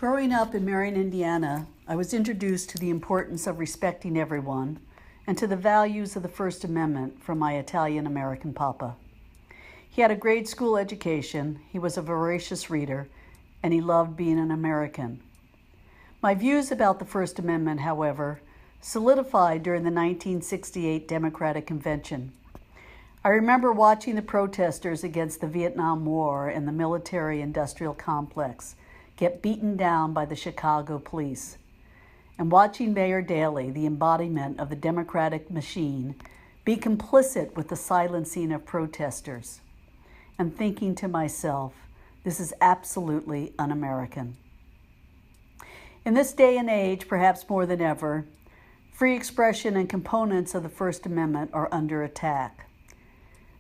Growing up in Marion, Indiana, I was introduced to the importance of respecting everyone and to the values of the First Amendment from my Italian-American papa. He had a grade school education, he was a voracious reader, and he loved being an American. My views about the First Amendment, however, solidified during the 1968 Democratic Convention. I remember watching the protesters against the Vietnam War and the military-industrial complex get beaten down by the Chicago police, and watching Mayor Daley, the embodiment of the Democratic machine, be complicit with the silencing of protesters, and thinking to myself, this is absolutely un-American. In this day and age, perhaps more than ever, free expression and components of the First Amendment are under attack.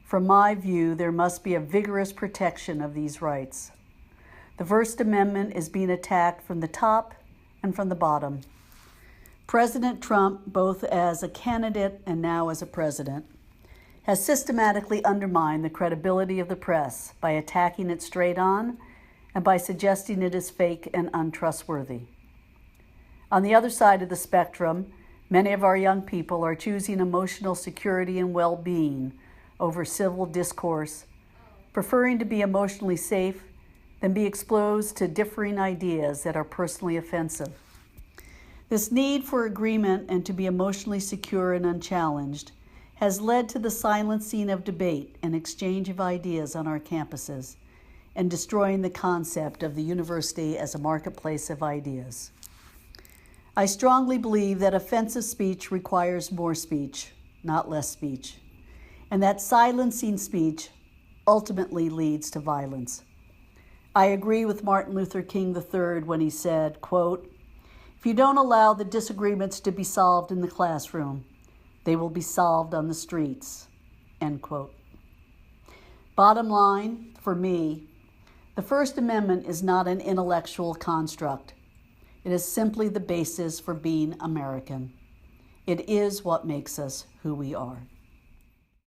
From my view, there must be a vigorous protection of these rights. The First Amendment is being attacked from the top and from the bottom. President Trump, both as a candidate and now as a president, has systematically undermined the credibility of the press by attacking it straight on and by suggesting it is fake and untrustworthy. On the other side of the spectrum, many of our young people are choosing emotional security and well-being over civil discourse, preferring to be emotionally safe than be exposed to differing ideas that are personally offensive. This need for agreement and to be emotionally secure and unchallenged has led to the silencing of debate and exchange of ideas on our campuses and destroying the concept of the university as a marketplace of ideas. I strongly believe that offensive speech requires more speech, not less speech, and that silencing speech ultimately leads to violence. I agree with Martin Luther King III when he said, quote, "If you don't allow the disagreements to be solved in the classroom, they will be solved on the streets," end quote. Bottom line, for me, the First Amendment is not an intellectual construct. It is simply the basis for being American. It is what makes us who we are.